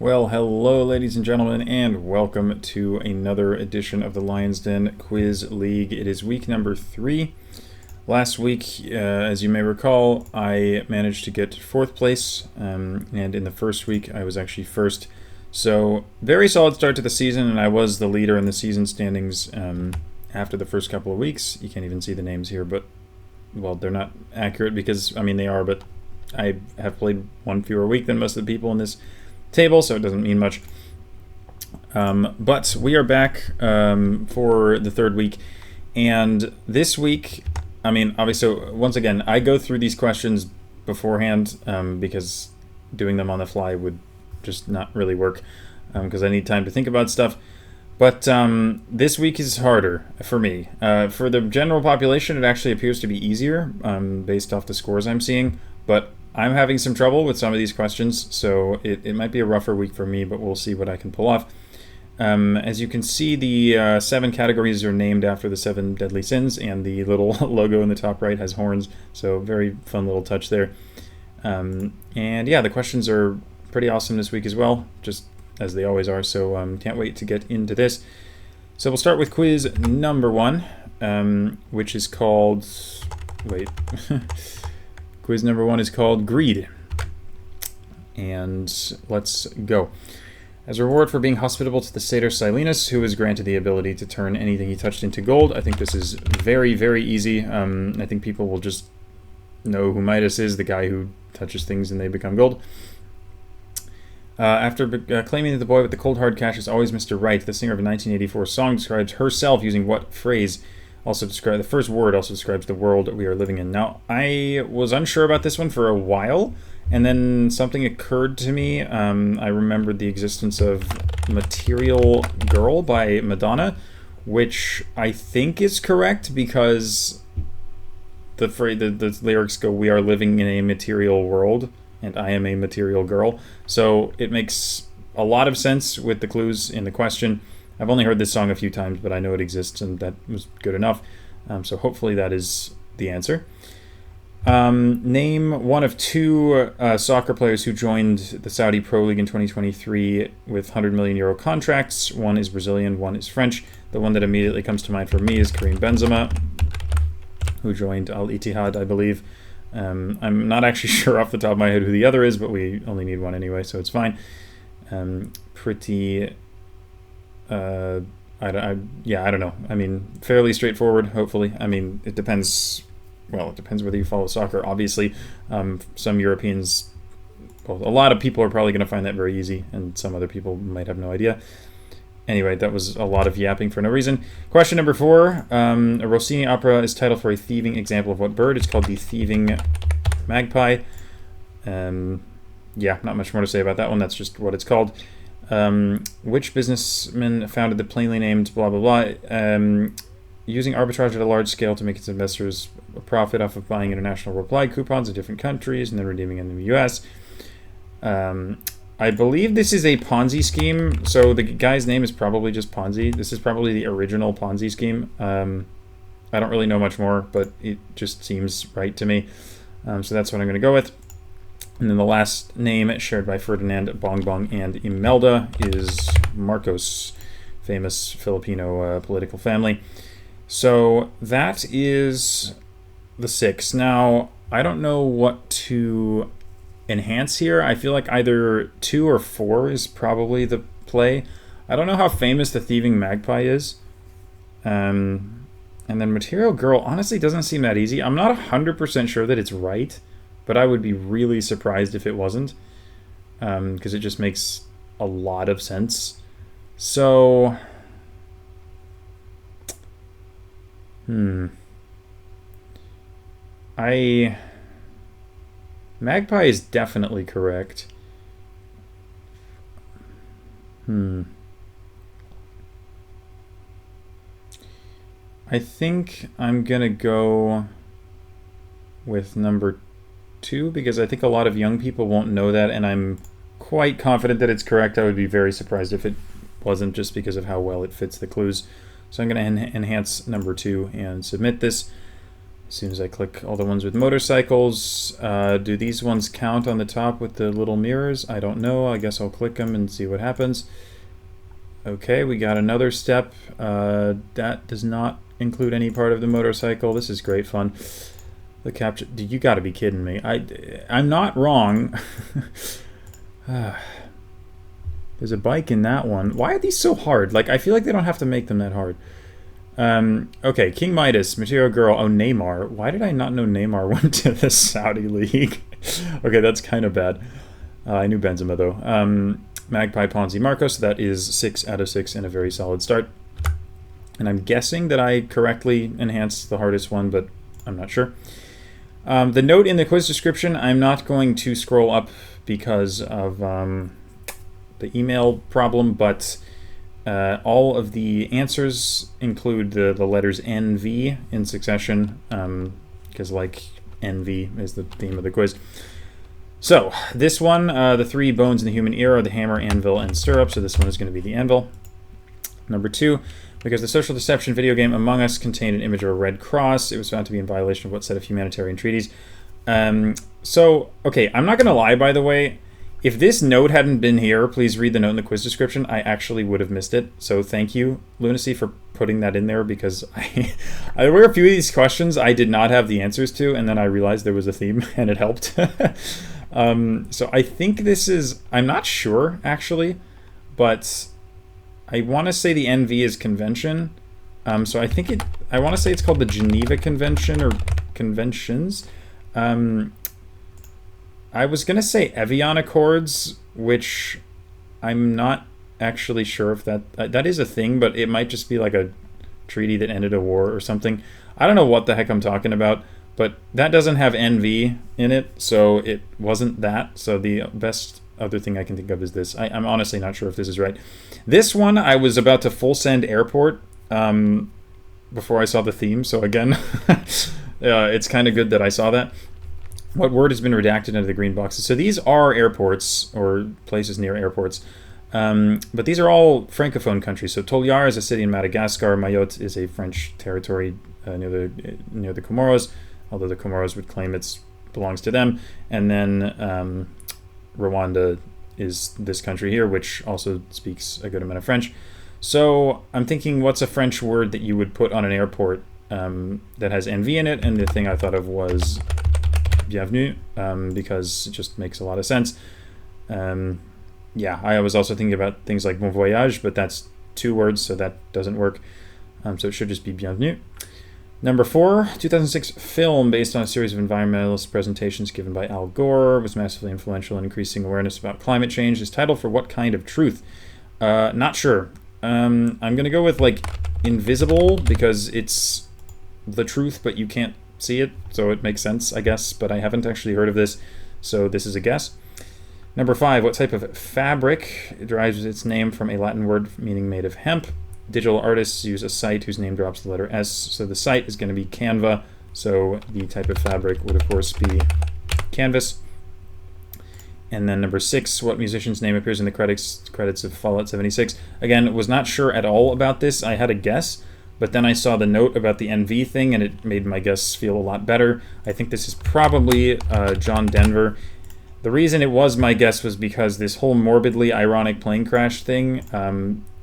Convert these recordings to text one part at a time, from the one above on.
Well, hello, ladies and gentlemen, and welcome to another edition of the Lyons Den Quiz League. It is week number 3. Last week, as you may recall, I managed to get 4th place, and in the first week, I was actually first. So, very solid start to the season, and I was the leader in the season standings after the first couple of weeks. You can't even see the names here, but, well, they're not accurate because, I mean, they are, but I have played one fewer week than most of the people in this table, so it doesn't mean much. But we are back for the third week, and this week, I mean, obviously, once again, I go through these questions beforehand because doing them on the fly would just not really work because I need time to think about stuff. But this week is harder for me. For the general population, it actually appears to be easier based off the scores I'm seeing, but I'm having some trouble with some of these questions, so it might be a rougher week for me, but we'll see what I can pull off. As you can see, the 7 categories are named after the 7 deadly sins, and the little logo in the top right has horns, so very fun little touch there. And yeah, the questions are pretty awesome this week as well, just as they always are, so can't wait to get into this. So we'll start with quiz number 1, which is called... Wait... Quiz number 1 is called Greed. And let's go. As a reward for being hospitable to the satyr Silenus, who is granted the ability to turn anything he touched into gold. I think this is very, very easy. I think people will just know who Midas is, the guy who touches things and they become gold. After claiming that the boy with the cold hard cash is always Mr. Right, the singer of a 1984 song describes herself using what phrase? The first word also describes the world we are living in. Now, I was unsure about this one for a while, and then something occurred to me. I remembered the existence of Material Girl by Madonna, which I think is correct because the lyrics go, "We are living in a material world, and I am a material girl." So it makes a lot of sense with the clues in the question. I've only heard this song a few times, but I know it exists, and that was good enough. So hopefully that is the answer. Name one of 2 soccer players who joined the Saudi Pro League in 2023 with €100 million contracts. One is Brazilian, one is French. The one that immediately comes to mind for me is Karim Benzema, who joined Al Ittihad, I believe. I'm not actually sure off the top of my head who the other is, but we only need one anyway, so it's fine. I don't know. I mean, fairly straightforward, hopefully. I mean, it depends whether you follow soccer. Obviously, some Europeans, well, a lot of people are probably going to find that very easy, and some other people might have no idea. Anyway, that was a lot of yapping for no reason. Question number 4. A Rossini opera is titled for a thieving example of what bird? It's called the Thieving Magpie. Yeah, not much more to say about that one. That's just what it's called. Which businessman founded the plainly named blah blah blah, using arbitrage at a large scale to make its investors a profit off of buying international reply coupons in different countries and then redeeming them in the US. I believe this is a Ponzi scheme, so the guy's name is probably just Ponzi. This is probably the original Ponzi scheme. I don't really know much more, but it just seems right to me. So that's what I'm going to go with. And then the last name, shared by Ferdinand, Bong Bong, and Imelda, is Marcos, famous Filipino political family. So that is the 6. Now, I don't know what to enhance here. I feel like either 2 or 4 is probably the play. I don't know how famous the Thieving Magpie is. And then Material Girl honestly doesn't seem that easy. I'm not 100% sure that it's right, but I would be really surprised if it wasn't, because it just makes a lot of sense. So, Magpie is definitely correct. I think I'm gonna go with number 2 because I think a lot of young people won't know that, and I'm quite confident that it's correct. I would be very surprised if it wasn't, just because of how well it fits the clues. So I'm going to enhance number 2 and submit this. As soon as I click all the ones with motorcycles, do these ones count on the top with the little mirrors? I don't know. I guess I'll click them and see what happens. Okay, we got another step. That does not include any part of the motorcycle. This is great fun. The capture. You got to be kidding me. I'm not wrong. There's a bike in that one. Why are these so hard? Like, I feel like they don't have to make them that hard. Okay, King Midas, Material Girl. Oh, Neymar. Why did I not know Neymar went to the Saudi League? Okay, that's kind of bad. I knew Benzema, though. Magpie, Ponzi, Marcos. That is 6 out of 6 and a very solid start. And I'm guessing that I correctly enhanced the hardest one, but I'm not sure. The note in the quiz description, I'm not going to scroll up because of the email problem, but all of the answers include the letters NV in succession, because like NV is the theme of the quiz. So this one, the 3 bones in the human ear are the hammer, anvil, and stirrup, so this one is going to be the anvil. Number 2, because the social deception video game Among Us contained an image of a red cross, it was found to be in violation of what set of humanitarian treaties. So, okay, I'm not going to lie, by the way. If this note hadn't been here, please read the note in the quiz description. I actually would have missed it. So thank you, Lunacy, for putting that in there, because there were a few of these questions I did not have the answers to, and then I realized there was a theme, and it helped. So I think this is... I'm not sure, actually, but I want to say the NV is convention. So I think I want to say it's called the Geneva Convention, or conventions. I was going to say Evian Accords, which I'm not actually sure if that is a thing, but it might just be like a treaty that ended a war or something. I don't know what the heck I'm talking about, but that doesn't have NV in it, so it wasn't that. So the best other thing I can think of is this. I'm honestly not sure if this is right. This one, I was about to full send airport before I saw the theme, so again, it's kind of good that I saw that. What word has been redacted into the green boxes? So these are airports, or places near airports. But these are all Francophone countries. So Toliara is a city in Madagascar. Mayotte is a French territory near the Comoros, although the Comoros would claim it belongs to them. And then Rwanda is this country here, which also speaks a good amount of French. So I'm thinking, what's a French word that you would put on an airport that has NV in it? And the thing I thought of was bienvenue, because it just makes a lot of sense. Yeah, I was also thinking about things like bon voyage, but that's 2 words, so that doesn't work. So it should just be bienvenue. Number 4, 2006 film based on a series of environmentalist presentations given by Al Gore, was massively influential in increasing awareness about climate change. Is titled for what kind of truth? Not sure. I'm going to go with like invisible, because it's the truth, but you can't see it, so it makes sense, I guess, but I haven't actually heard of this, so this is a guess. Number 5, what type of fabric derives its name from a Latin word meaning made of hemp? Digital artists use a site whose name drops the letter S, so the site is going to be Canva, so the type of fabric would of course be canvas. And then number 6, what musician's name appears in the credits of Fallout 76? Again, was not sure at all about this. I had a guess, but then I saw the note about the NV thing, and it made my guess feel a lot better. I think this is probably John Denver. The reason it was my guess was because this whole morbidly ironic plane crash thing,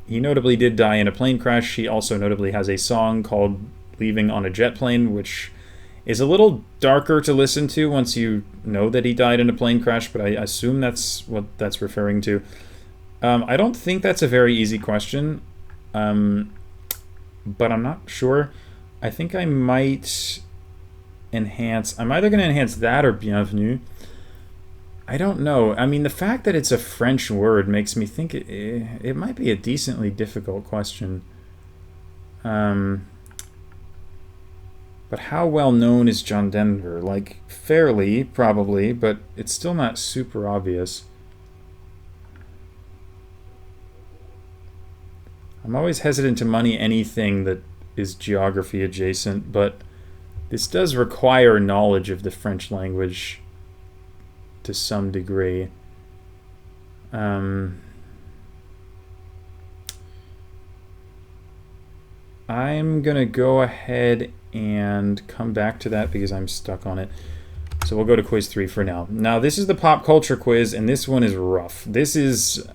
he notably did die in a plane crash. He also notably has a song called Leaving on a Jet Plane, which is a little darker to listen to once you know that he died in a plane crash, but I assume that's what that's referring to. I don't think that's a very easy question. But I'm not sure. I think I might enhance... I'm either going to enhance that or bienvenue. I don't know. I mean, the fact that it's a French word makes me think it might be a decently difficult question. But how well known is John Denver? Like, fairly, probably, but it's still not super obvious. I'm always hesitant to money anything that is geography adjacent, but this does require knowledge of the French language to some degree. I'm gonna go ahead and come back to that because I'm stuck on it. So we'll go to quiz 3 for now. Now, this is the pop culture quiz, and this one is rough. This is,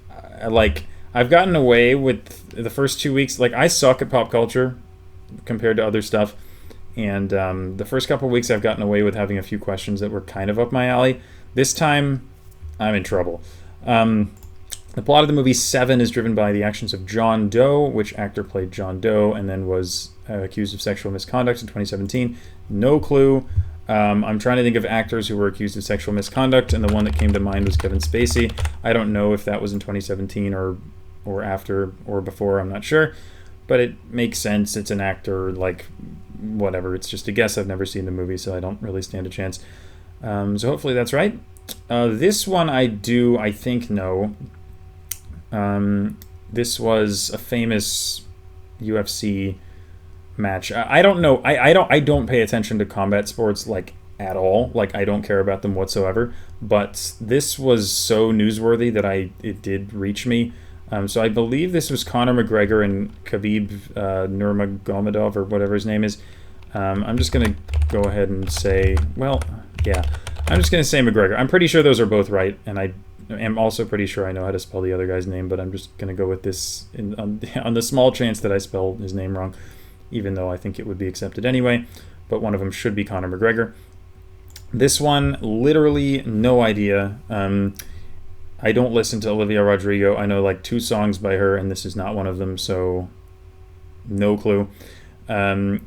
like, I've gotten away with the first 2 weeks. Like, I suck at pop culture compared to other stuff. And the first couple weeks, I've gotten away with having a few questions that were kind of up my alley. This time, I'm in trouble. The plot of the movie Seven is driven by the actions of John Doe, which actor played John Doe and then was accused of sexual misconduct in 2017. No clue. I'm trying to think of actors who were accused of sexual misconduct, and the one that came to mind was Kevin Spacey. I don't know if that was in 2017 or after or before. I'm not sure, but it makes sense. It's an actor, like, whatever. It's just a guess. I've never seen the movie, so I don't really stand a chance. So hopefully that's right. This one I think, know. This was a famous UFC match. I don't know. I don't pay attention to combat sports, like, at all. Like, I don't care about them whatsoever. But this was so newsworthy that it did reach me. So I believe this was Conor McGregor and Khabib Nurmagomedov, or whatever his name is. I'm just gonna go ahead and say, well, yeah, I'm just gonna say McGregor. I'm pretty sure those are both right, and I am also pretty sure I know how to spell the other guy's name, but I'm just gonna go with this on the small chance that I spelled his name wrong, even though I think it would be accepted anyway. But one of them should be Conor McGregor. This one, literally no idea. I don't listen to Olivia Rodrigo. I know like 2 songs by her, and this is not one of them, so no clue. Noel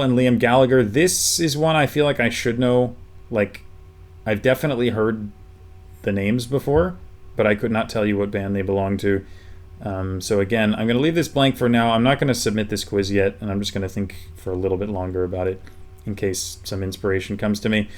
and Liam Gallagher. This is one I feel like I should know. Like, I've definitely heard the names before, but I could not tell you what band they belong to. So again, I'm going to leave this blank for now. I'm not going to submit this quiz yet, and I'm just going to think for a little bit longer about it in case some inspiration comes to me.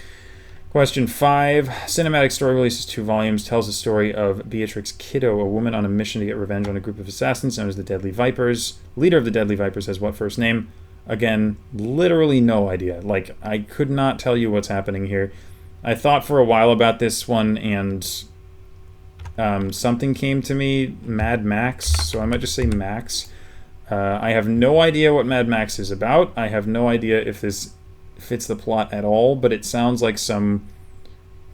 Question 5. Cinematic story releases 2 volumes. Tells the story of Beatrix Kiddo, a woman on a mission to get revenge on a group of assassins known as the Deadly Vipers. Leader of the Deadly Vipers has what first name? Again, literally no idea. Like, I could not tell you what's happening here. I thought for a while about this one, and something came to me, Mad Max, so I might just say Max. I have no idea what Mad Max is about. I have no idea if this fits the plot at all, but it sounds like some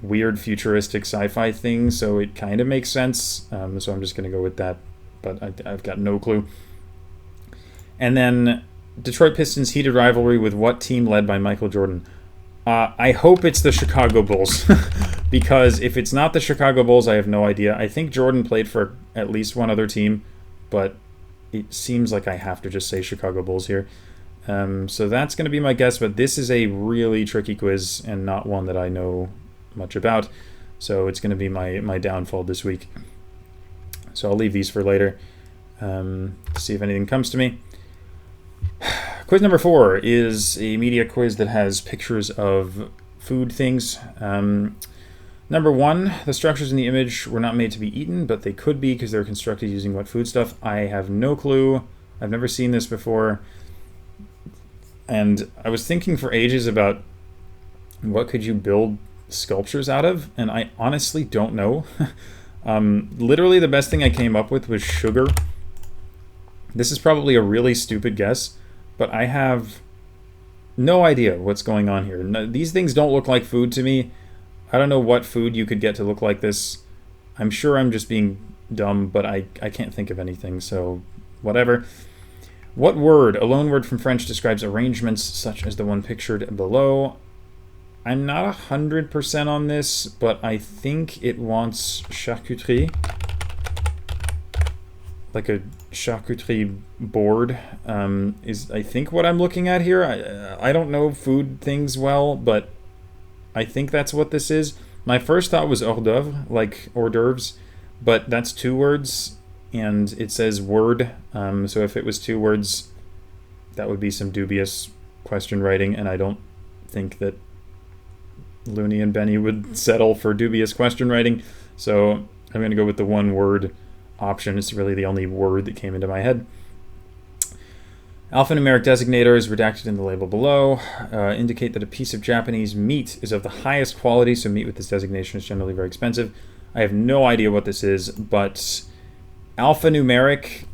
weird futuristic sci-fi thing, so it kind of makes sense. So I'm just going to go with that, but I've got no clue. And then Detroit Pistons heated rivalry with what team led by Michael Jordan? I hope it's the Chicago Bulls, because if it's not the Chicago Bulls, I have no idea. I think Jordan played for at least one other team, but it seems like I have to just say Chicago Bulls here. So that's going to be my guess, but this is a really tricky quiz and not one that I know much about, so it's going to be my downfall this week. So I'll leave these for later, see if anything comes to me. Quiz number 4 is a media quiz that has pictures of food things. Number 1, the structures in the image were not made to be eaten, but they could be because they're constructed using what food stuff? I have no clue. I've never seen this before. And I was thinking for ages about what could you build sculptures out of, and I honestly don't know. Literally the best thing I came up with was sugar. This is probably a really stupid guess, but I have no idea what's going on here. No, these things don't look like food to me. I don't know what food you could get to look like this. I'm sure I'm just being dumb, but I can't think of anything, so whatever. What word, a loan word from French, describes arrangements such as the one pictured below? I'm not 100% on this, but I think it wants charcuterie. Like a charcuterie board is, I think, what I'm looking at here. I don't know food things well, but I think that's what this is. My first thought was hors d'oeuvre, like hors d'oeuvres, but that's 2 words. And it says word, so if it was 2 words, that would be some dubious question writing, and I don't think that Looney and Benny would settle for dubious question writing, so I'm going to go with the 1 word option. It's really the only word that came into my head. Alphanumeric designators redacted in the label below indicate that a piece of Japanese meat is of the highest quality, so meat with this designation is generally very expensive. I have no idea what this is, but alphanumeric,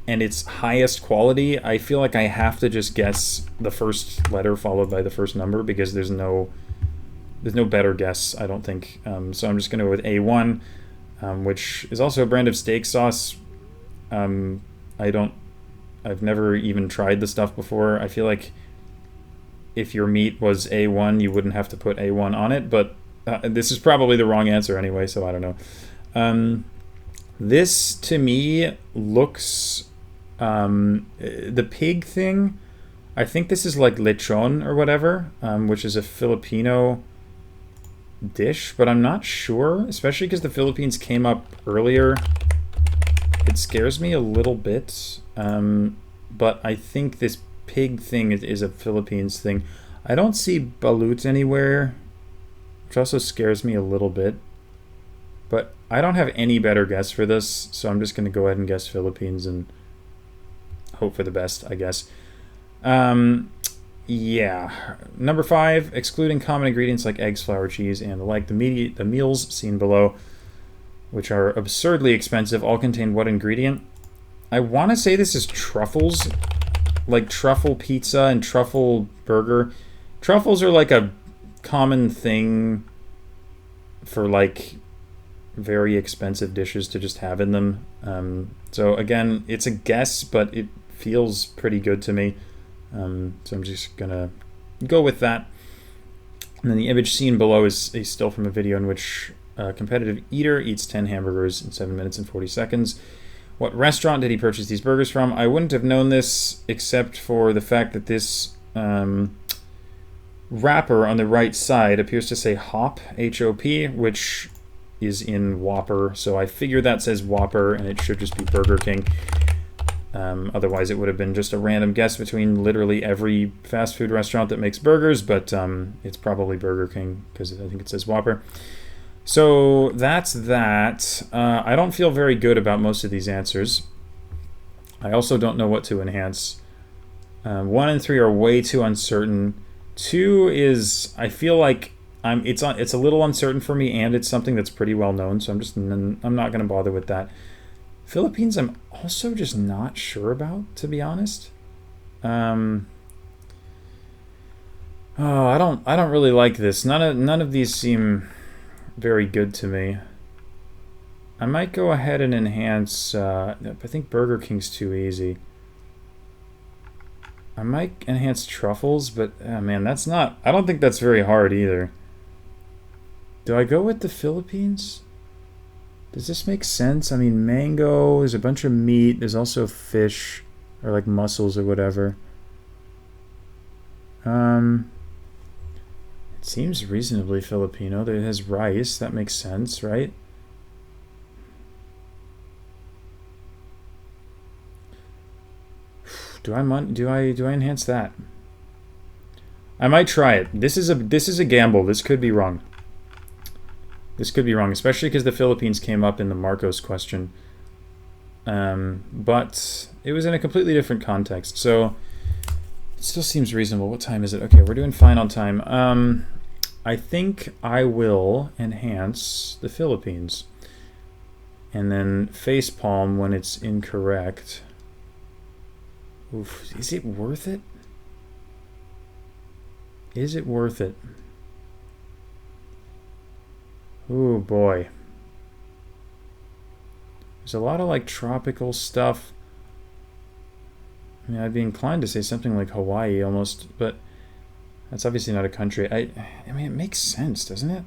and it's highest quality, I feel like I have to just guess the first letter followed by the first number, because there's no better guess, I don't think. So I'm just going to go with A1, which is also a brand of steak sauce. I've never even tried the stuff before. I feel like if your meat was A1, you wouldn't have to put A1 on it, but this is probably the wrong answer anyway, so I don't know. This, to me, looks... the pig thing, I think this is like lechon or whatever, which is a Filipino dish, but I'm not sure, especially because the Philippines came up earlier. It scares me a little bit, but I think this pig thing is a Philippines thing. I don't see balut anywhere, which also scares me a little bit, but I don't have any better guess for this, so I'm just going to go ahead and guess Philippines and hope for the best, I guess. Yeah. Number 5, excluding common ingredients like eggs, flour, cheese, and the like, the meals seen below, which are absurdly expensive, all contain what ingredient? I want to say this is truffles, like truffle pizza and truffle burger. Truffles are like a common thing for like very expensive dishes to just have in them. So again, it's a guess, but it feels pretty good to me. So I'm just gonna go with that. And then the image seen below is a still from a video in which a competitive eater eats 10 hamburgers in 7 minutes and 40 seconds. What restaurant did he purchase these burgers from? I wouldn't have known this except for the fact that this wrapper on the right side appears to say Hop, H-O-P, which is in Whopper. So I figure that says Whopper, and it should just be Burger King. Otherwise, it would have been just a random guess between literally every fast food restaurant that makes burgers, but it's probably Burger King because I think it says Whopper. So that's that. I don't feel very good about most of these answers. I also don't know what to enhance. 1 and 3 are way too uncertain. 2 is, I feel like it's a little uncertain for me, and it's something that's pretty well known, so I'm not going to bother with that. Philippines, I'm also just not sure about, to be honest. I don't really like this. None of these seem very good to me. I might go ahead and enhance. I think Burger King's too easy. I might enhance truffles, but man, that's not. I don't think that's very hard either. Do I go with the Philippines? Does this make sense? I mean, mango, there's a bunch of meat, there's also fish, or like mussels or whatever. It seems reasonably Filipino. It has rice, that makes sense, right? Do I enhance that? I might try it. This is a gamble. This could be wrong. This could be wrong, especially because the Philippines came up in the Marcos question. But it was in a completely different context, so it still seems reasonable. What time is it? Okay, we're doing fine on time. I think I will enhance the Philippines. And then facepalm when it's incorrect. Oof, is it worth it? Is it worth it? Oh boy. There's a lot of like tropical stuff. I mean, I'd be inclined to say something like Hawaii almost, but that's obviously not a country. I mean, it makes sense, doesn't it?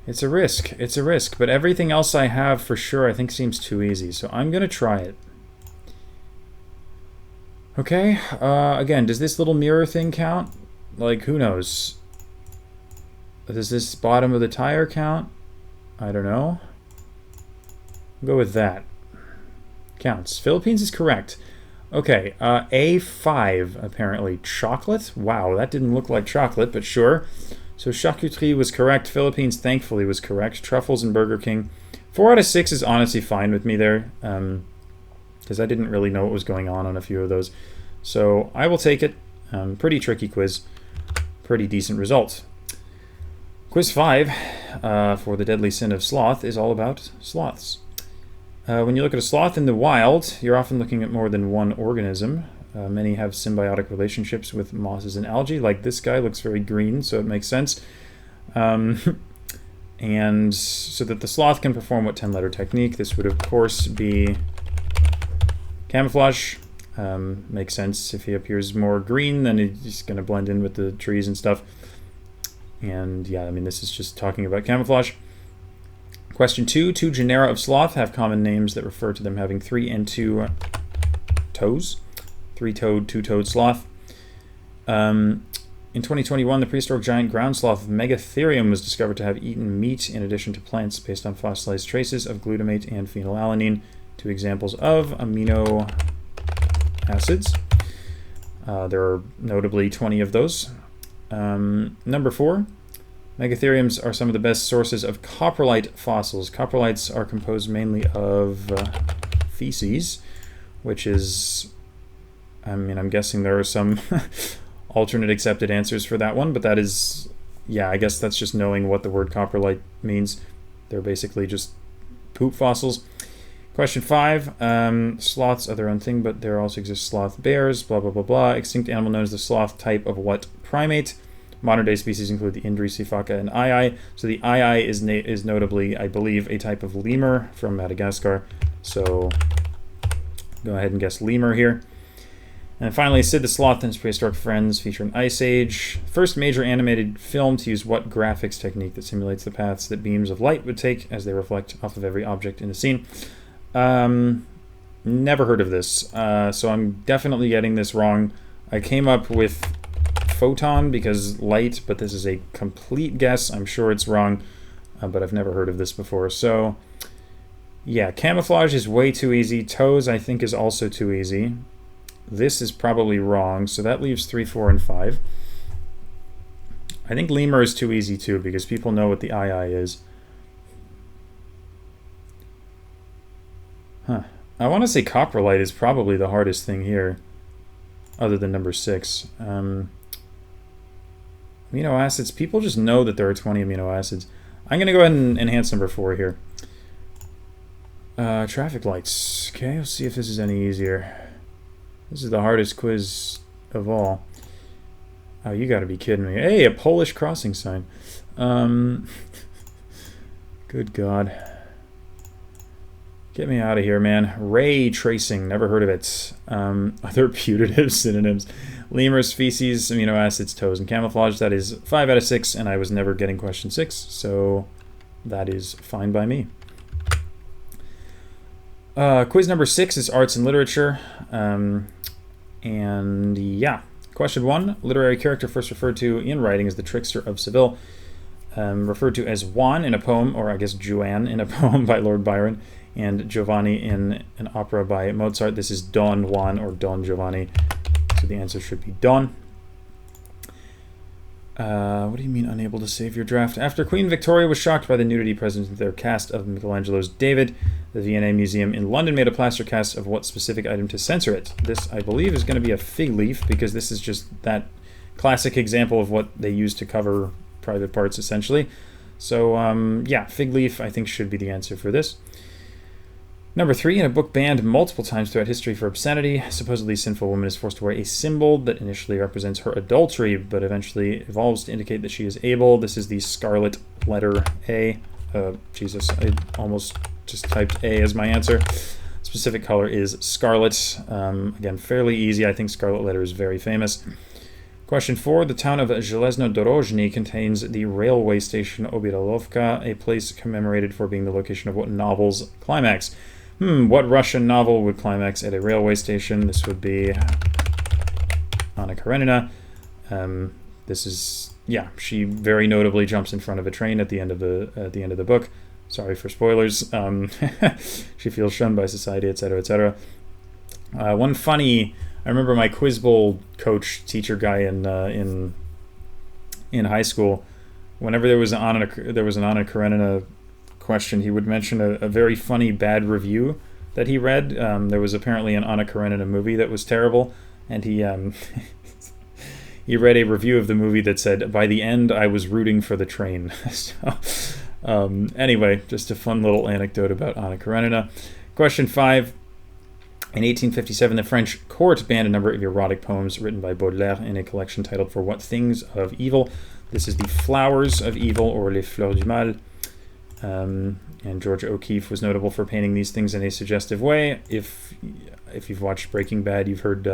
It's a risk. It's a risk, but everything else I have for sure I think seems too easy, so I'm gonna try it. Okay, again, does this little mirror thing count? Like, who knows? Does this bottom of the tire count? I don't know. I'll go with that. Counts. Philippines is correct. Okay, A5, apparently. Chocolate? Wow, that didn't look like chocolate, but sure. So charcuterie was correct. Philippines, thankfully, was correct. Truffles and Burger King. 4 out of 6 is honestly fine with me there. Because I didn't really know what was going on a few of those. So I will take it. Pretty tricky quiz. Pretty decent result. Quiz 5 for the deadly sin of sloth is all about sloths. When you look at a sloth in the wild, you're often looking at more than one organism. Many have symbiotic relationships with mosses and algae. Like this guy looks very green, so it makes sense. And so that the sloth can perform what 10-letter technique? This would, of course, be camouflage. Makes sense. If he appears more green, then he's going to blend in with the trees and stuff. And yeah, I mean, this is just talking about camouflage. Question 2. Two genera of sloth have common names that refer to them having 3 and 2 toes. 3-toed, 2-toed sloth. In 2021, the prehistoric giant ground sloth Megatherium was discovered to have eaten meat in addition to plants based on fossilized traces of glutamate and phenylalanine, 2 examples of amino acids. There are notably 20 of those. Number 4, Megatheriums are some of the best sources of coprolite fossils. Coprolites are composed mainly of feces, which is, I mean, I'm guessing there are some alternate accepted answers for that one, but that is, yeah, I guess that's just knowing what the word coprolite means. They're basically just poop fossils. Question 5, sloths are their own thing, but there also exist sloth bears, blah, blah, blah, blah. Extinct animal known as the sloth type of what primate? Modern day species include the Indri, Sifaka, and Ai. So the Ai is notably, I believe, a type of lemur from Madagascar. So go ahead and guess lemur here. And finally, Sid the Sloth and his prehistoric friends feature an Ice Age. First major animated film to use what graphics technique that simulates the paths that beams of light would take as they reflect off of every object in the scene? Never heard of this, so I'm definitely getting this wrong. I came up with photon because light, but this is a complete guess. I'm sure it's wrong, but I've never heard of this before. So, yeah, camouflage is way too easy. Toes, I think, is also too easy. This is probably wrong, so that leaves 3, 4, and 5. I think lemur is too easy too, because people know what the II is. Huh. I want to say coprolite is probably the hardest thing here, other than number 6. Amino acids, people just know that there are 20 amino acids. I'm going to go ahead and enhance number 4 here. Traffic lights. Okay, let's see if this is any easier. This is the hardest quiz of all. Oh, you gotta be kidding me. Hey, a Polish crossing sign. Good God. Get me out of here, man. Ray tracing, never heard of it. Other putative synonyms. Lemurs, feces, amino acids, toes, and camouflage. That is 5 out of 6, and I was never getting question 6, so that is fine by me. Quiz number 6 is arts and literature. And yeah, question 1. Literary character first referred to in writing as the trickster of Seville. Referred to as Juan in a poem, or I guess Juan in a poem by Lord Byron, and Giovanni in an opera by Mozart. This is Don Juan or Don Giovanni. So the answer should be Don. What do you mean unable to save your draft? After Queen Victoria was shocked by the nudity present in their cast of Michelangelo's David, the V&A Museum in London made a plaster cast of what specific item to censor it? This, I believe, is going to be a fig leaf, because this is just that classic example of what they use to cover private parts, essentially. So, yeah, fig leaf, I think, should be the answer for this. Number 3, in a book banned multiple times throughout history for obscenity, supposedly sinful woman is forced to wear a symbol that initially represents her adultery, but eventually evolves to indicate that she is able. This is the scarlet letter A. Jesus, I almost just typed A as my answer. Specific color is scarlet. Again, fairly easy. I think scarlet letter is very famous. Question 4. The town of Železnodorozhny contains the railway station Obidalovka, a place commemorated for being the location of what novel's climax? What Russian novel would climax at a railway station? This would be Anna Karenina. This is, yeah, she very notably jumps in front of a train at the end of the book. Sorry for spoilers. She feels shunned by society, etc., etc. One funny, I remember my Quiz Bowl coach, teacher guy in high school. Whenever there was an Anna Karenina question, he would mention a very funny bad review that he read. There was apparently an Anna Karenina movie that was terrible, and he he read a review of the movie that said, by the end, I was rooting for the train. Anyway, just a fun little anecdote about Anna Karenina. Question 5. In 1857, the French court banned a number of erotic poems written by Baudelaire in a collection titled For What Things of Evil. This is the Flowers of Evil, or Les Fleurs du Mal. And George O'Keeffe was notable for painting these things in a suggestive way. If you've watched Breaking Bad, you've heard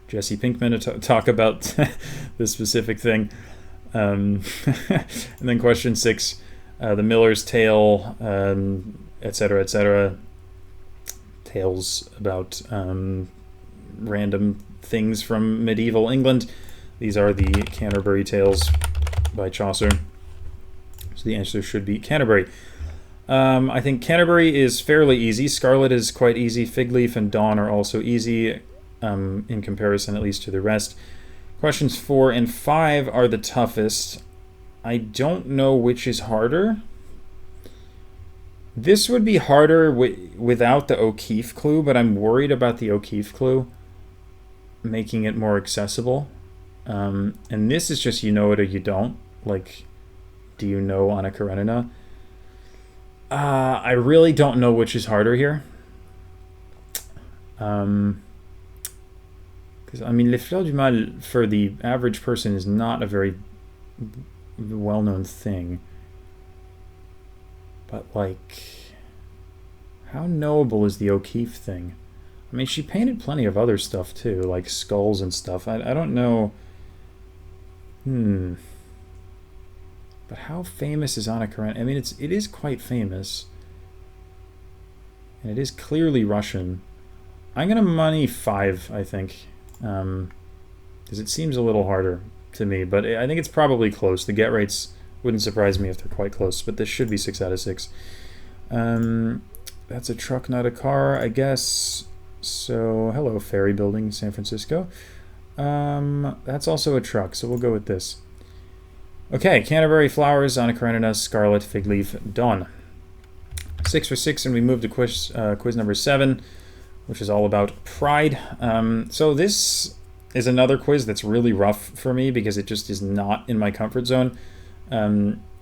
Jesse Pinkman talk about this specific thing. And then question 6, The Miller's Tale, etc., etc. Tales about random things from medieval England. These are the Canterbury Tales by Chaucer. So the answer should be Canterbury. I think Canterbury is fairly easy. Scarlet is quite easy. Fig Leaf and Dawn are also easy, in comparison at least to the rest. Questions 4 and 5 are the toughest. I don't know which is harder. This would be harder without the O'Keeffe clue, but I'm worried about the O'Keeffe clue making it more accessible. And this is just you know it or you don't. Like, do you know Anna Karenina? I really don't know which is harder here. Because, I mean, Les Fleurs du Mal for the average person is not a very well-known thing. But, like, how knowable is the O'Keeffe thing? I mean, she painted plenty of other stuff, too, like skulls and stuff. I don't know. But how famous is Anna Karenina? I mean, it is quite famous. And it is clearly Russian. I'm going to money 5, I think. Because it seems a little harder to me. But I think it's probably close. The get rates wouldn't surprise me if they're quite close. But this should be 6 out of 6. That's a truck, not a car, I guess. So, hello, ferry building, San Francisco. That's also a truck, so we'll go with this. Okay, Canterbury, Flowers, Anna Karenina, Scarlet, Fig Leaf, Dawn. 6 for 6, and we move to quiz number 7, which is all about pride. So this is another quiz that's really rough for me because it just is not in my comfort zone.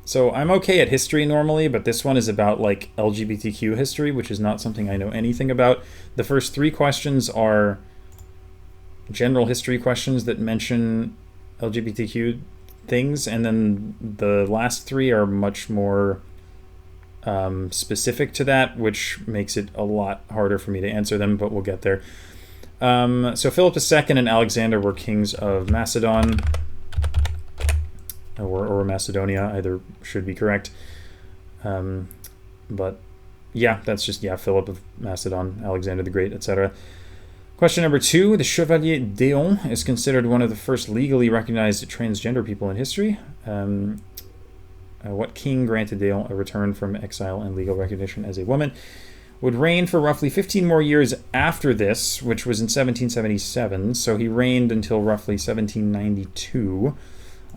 So I'm okay at history normally, but this one is about like LGBTQ history, which is not something I know anything about. The first 3 questions are general history questions that mention LGBTQ things, and then the last 3 are much more specific to that, which makes it a lot harder for me to answer them, but we'll get there. So Philip II and Alexander were kings of Macedon, or Macedonia, either should be correct. But yeah, that's just, Philip of Macedon, Alexander the Great, etc. Question number 2, the Chevalier d'Eon is considered one of the first legally recognized transgender people in history. What king granted d'Eon a return from exile and legal recognition as a woman? Would reign for roughly 15 more years after this, which was in 1777, so he reigned until roughly 1792.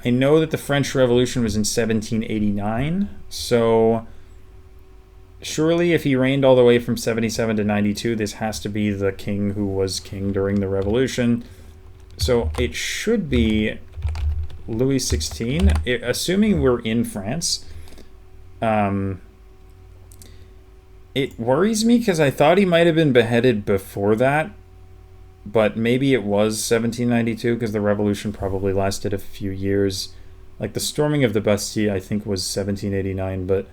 I know that the French Revolution was in 1789, so surely if he reigned all the way from 77 to 92, this has to be the king who was king during the Revolution. So it should be Louis XVI, assuming we're in France. It worries me because I thought he might have been beheaded before that, but maybe it was 1792 because the revolution probably lasted a few years. Like the storming of the Bastille, I think, was 1789, but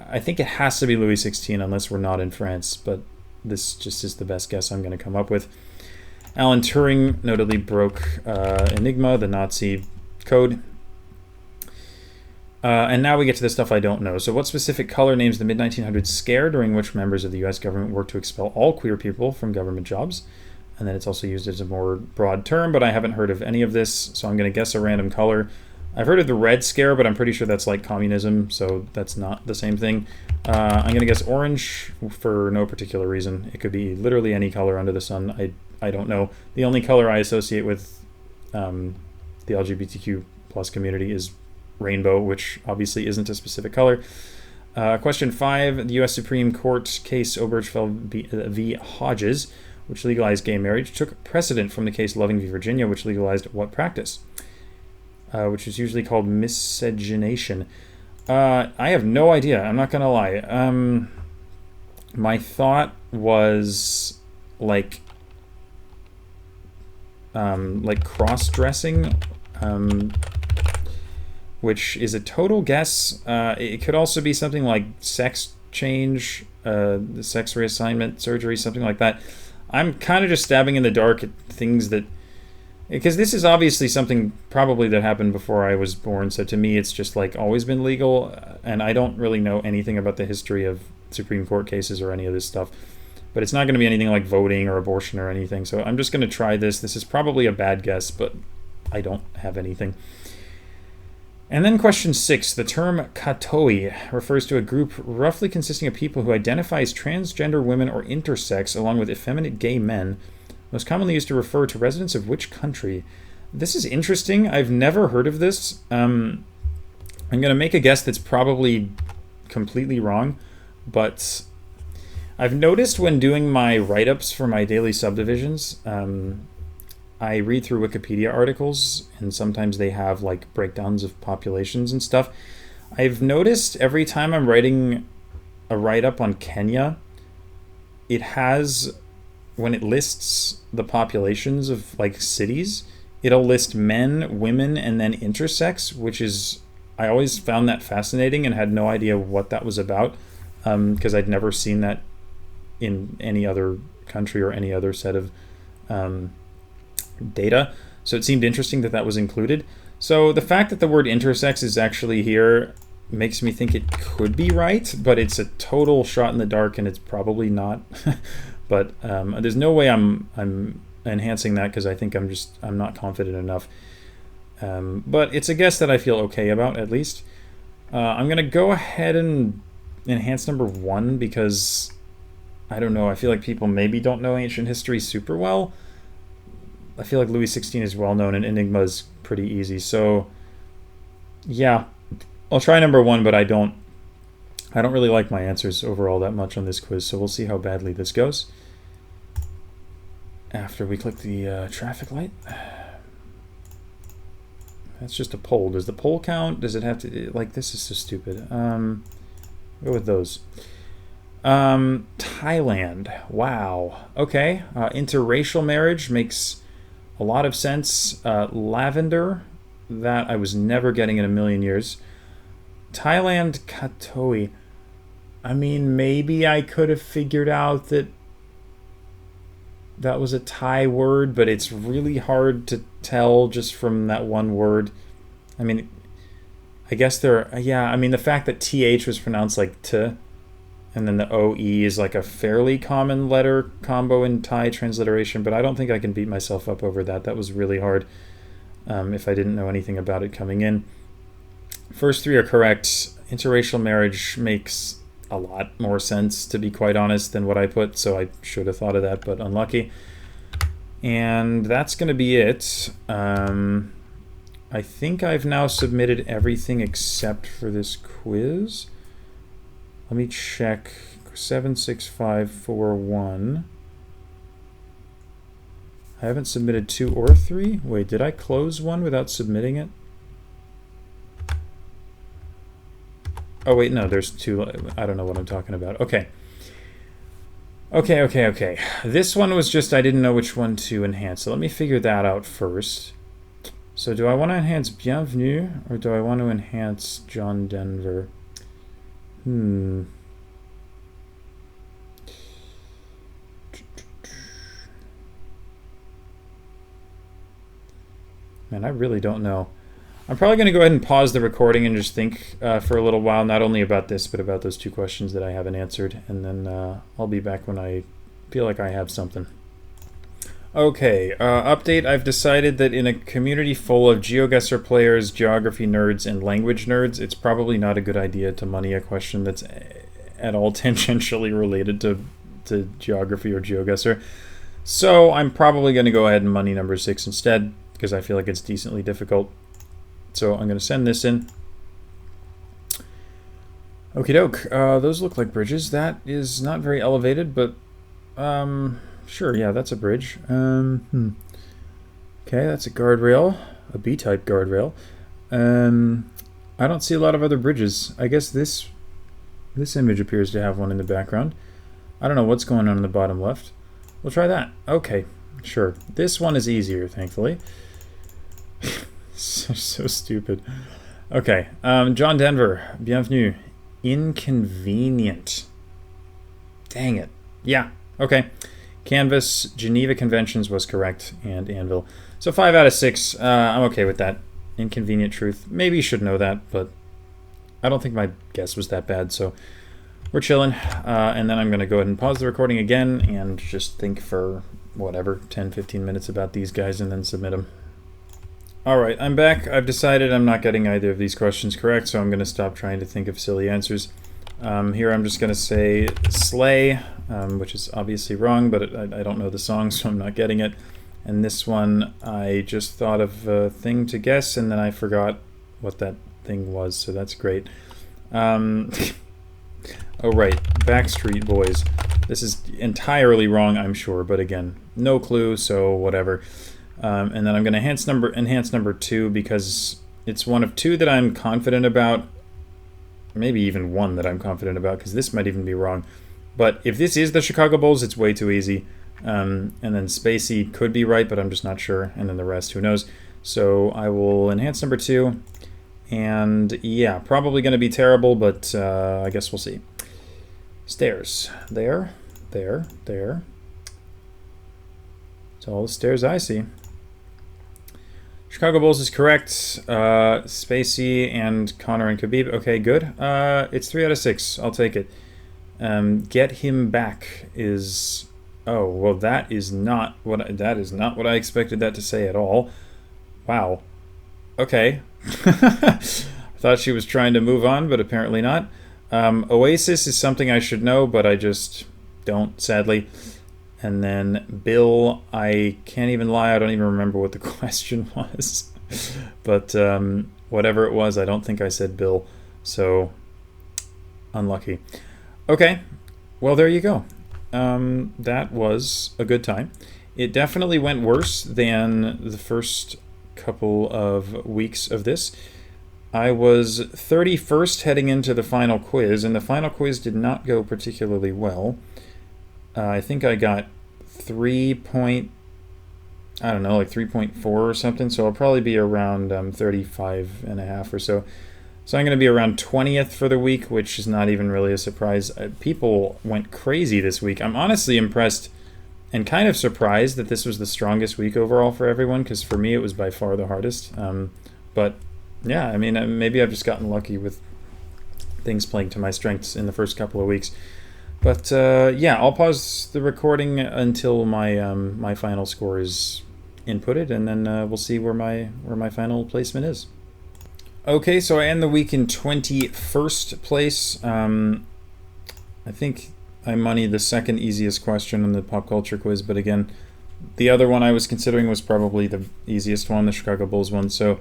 I think it has to be Louis XVI unless we're not in France, but this just is the best guess I'm going to come up with. Alan Turing notably broke Enigma, the Nazi code. And now we get to the stuff I don't know. So what specific color names the mid-1900s scare during which members of the U.S. government worked to expel all queer people from government jobs? And then it's also used as a more broad term, but I haven't heard of any of this, so I'm going to guess a random color. I've heard of the Red Scare, but I'm pretty sure that's like communism, so that's not the same thing. I'm going to guess orange for no particular reason. It could be literally any color under the sun. I don't know. The only color I associate with the LGBTQ plus community is rainbow, which obviously isn't a specific color. Question 5, the U.S. Supreme Court case Obergefell v. Hodges which legalized gay marriage, took precedent from the case Loving v. Virginia, which legalized what practice? Which is usually called miscegenation. I have no idea. I'm not gonna lie. My thought was like cross-dressing, which is a total guess. It could also be something like sex change, the sex reassignment surgery, something like that. I'm kind of just stabbing in the dark at things that, because this is obviously something probably that happened before I was born, so to me it's just like always been legal, and I don't really know anything about the history of Supreme Court cases or any of this stuff. But it's not going to be anything like voting or abortion or anything, so I'm just going to try this. This is probably a bad guess, but I don't have anything. And then question 6. The term katoi refers to a group roughly consisting of people who identify as transgender women or intersex, along with effeminate gay men, most commonly used to refer to residents of which country? This is interesting. I've never heard of this. I'm going to make a guess that's probably completely wrong, but I've noticed when doing my write-ups for my daily subdivisions, I read through Wikipedia articles, and sometimes they have like breakdowns of populations and stuff. I've noticed every time I'm writing a write-up on Kenya, it has, when it lists the populations of like cities, it'll list men, women, and then intersex, which is, I always found that fascinating and had no idea what that was about, because I'd never seen that in any other country or any other set of data. So it seemed interesting that that was included. So the fact that the word intersex is actually here makes me think it could be right, but it's a total shot in the dark, and it's probably not. But there's no way I'm enhancing that, because I think I'm not confident enough. But it's a guess that I feel okay about, at least. I'm gonna go ahead and enhance number 1, because I don't know, I feel like people maybe don't know ancient history super well. I feel like Louis XVI is well known and Enigma is pretty easy. So yeah, I'll try number 1, but I don't really like my answers overall that much on this quiz, so we'll see how badly this goes after we click the traffic light. That's just a poll. Does the poll count? Does it have to, like, this is so stupid. Go with those. Thailand. Wow. Okay. Interracial marriage makes a lot of sense. Lavender, that I was never getting in a million years. Thailand, katoi. I mean, maybe I could have figured out that that was a Thai word, but it's really hard to tell just from that one word. I mean, I guess I mean, the fact that TH was pronounced like T, and then the OE is like a fairly common letter combo in Thai transliteration, but I don't think I can beat myself up over that. That was really hard if I didn't know anything about it coming in. First 3 are correct. Interracial marriage makes a lot more sense, to be quite honest, than what I put, so I should have thought of that, but unlucky. And that's going to be it. I think I've now submitted everything except for this quiz. Let me check. 76541. I haven't submitted 2 or 3. Wait, did I close one without submitting it? Oh wait, no, there's 2. I don't know what I'm talking about. Okay. Okay. This one was just, I didn't know which one to enhance. So let me figure that out first. So do I want to enhance Bienvenue, or do I want to enhance John Denver? Man, I really don't know. I'm probably going to go ahead and pause the recording and just think for a little while, not only about this, but about those 2 questions that I haven't answered, and then I'll be back when I feel like I have something. Okay, update. I've decided that in a community full of GeoGuessr players, geography nerds, and language nerds, it's probably not a good idea to money a question that's at all tangentially related to geography or GeoGuessr. So I'm probably going to go ahead and money number 6 instead, because I feel like it's decently difficult. So I'm going to send this in. Okie doke. Those look like bridges. That is not very elevated, but Sure, yeah, that's a bridge. Okay, that's a guardrail, a B-type guardrail. I don't see a lot of other bridges. I guess this image appears to have one in the background. I don't know what's going on in the bottom left. We'll try that. Okay, sure. This one is easier, thankfully. so stupid. Okay, John Denver, bienvenue. Inconvenient. Dang it. Yeah, okay. Canvas, Geneva Conventions was correct, and Anvil. So 5 out of 6, I'm okay with that. Inconvenient truth. Maybe you should know that, but I don't think my guess was that bad, so we're chilling. And then I'm going to go ahead and pause the recording again and just think for whatever, 10-15 minutes about these guys and then submit them. Alright, I'm back. I've decided I'm not getting either of these questions correct, so I'm going to stop trying to think of silly answers. Here I'm just going to say Slay, which is obviously wrong, but I don't know the song, so I'm not getting it. And this one, I just thought of a thing to guess, and then I forgot what that thing was, so that's great. Oh, right, Backstreet Boys. This is entirely wrong, I'm sure, but again, no clue, so whatever. And then I'm going to enhance number 2 because it's one of 2 that I'm confident about. Maybe even 1 that I'm confident about, because this might even be wrong. But if this is the Chicago Bulls, it's way too easy. And then Spacey could be right, but I'm just not sure. And then the rest, who knows? So I will enhance number 2. And yeah, probably going to be terrible, but I guess we'll see. Stairs. There. It's all the stairs I see. Chicago Bulls is correct. Spacey and Connor and Khabib. Okay, good. It's 3 out of 6. I'll take it. Get him back is... Oh, well, that is not what I expected that to say at all. Wow. Okay. I thought she was trying to move on, but apparently not. Oasis is something I should know, but I just don't, sadly. And then Bill, I can't even lie, I don't even remember what the question was. But whatever it was, I don't think I said Bill. So, unlucky. Okay, well, there you go. That was a good time. It definitely went worse than the first couple of weeks of this. I was 31st heading into the final quiz, and the final quiz did not go particularly well. I think I got 3.4 or something, so I'll probably be around 35 and a half or so. So I'm going to be around 20th for the week, which is not even really a surprise. People went crazy this week. I'm honestly impressed and kind of surprised that this was the strongest week overall for everyone, because for me it was by far the hardest. But yeah, I mean, maybe I've just gotten lucky with things playing to my strengths in the first couple of weeks. But yeah, I'll pause the recording until my my final score is inputted, and then we'll see where my final placement is. Okay, so I end the week in 21st place. I think I moneyed the second easiest question in the pop culture quiz, but again, the other one I was considering was probably the easiest one, the Chicago Bulls one. So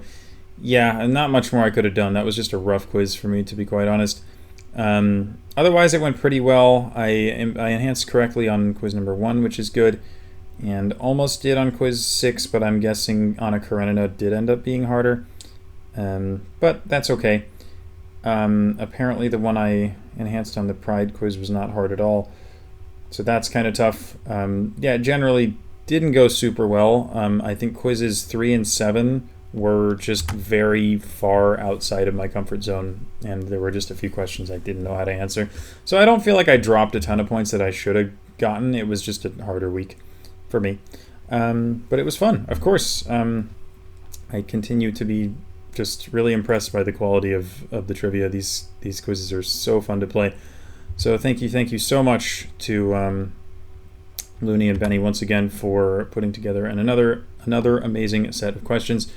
yeah, and not much more I could have done. That was just a rough quiz for me, to be quite honest. Otherwise, it went pretty well. I enhanced correctly on quiz number 1, which is good, and almost did on quiz 6, but I'm guessing Anna Karenina did end up being harder. But that's okay. Apparently the one I enhanced on the Pride quiz was not hard at all, so that's kind of tough. Yeah, generally didn't go super well. I think quizzes 3 and 7 were just very far outside of my comfort zone, and there were just a few questions I didn't know how to answer. So I don't feel like I dropped a ton of points that I should have gotten. It was just a harder week for me. But it was fun, of course. I continue to be just really impressed by the quality of the trivia. These quizzes are so fun to play. So thank you so much to Looney and Benny once again for putting together another amazing set of questions.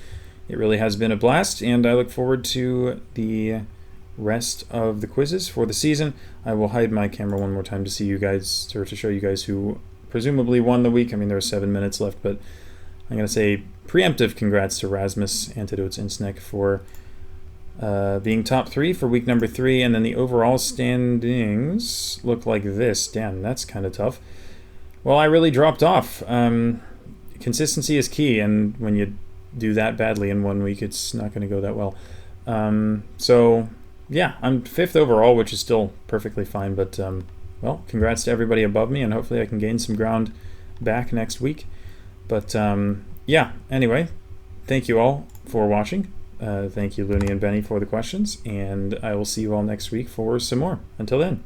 It really has been a blast, and I look forward to the rest of the quizzes for the season. I will hide my camera one more time to see you guys, or to show you guys who presumably won the week. I mean, there are 7 minutes left, but I'm going to say preemptive congrats to Rasmus Antidotes Insnek for being top 3 for week number 3, and then the overall standings look like this. Damn, that's kind of tough. Well, I really dropped off. Consistency is key, and when you do that badly in 1 week, it's not going to go that well. So, yeah, I'm fifth overall, which is still perfectly fine. But, well, congrats to everybody above me, and hopefully I can gain some ground back next week. But, yeah, anyway, thank you all for watching. Thank you, Looney and Benny, for the questions, and I will see you all next week for some more. Until then.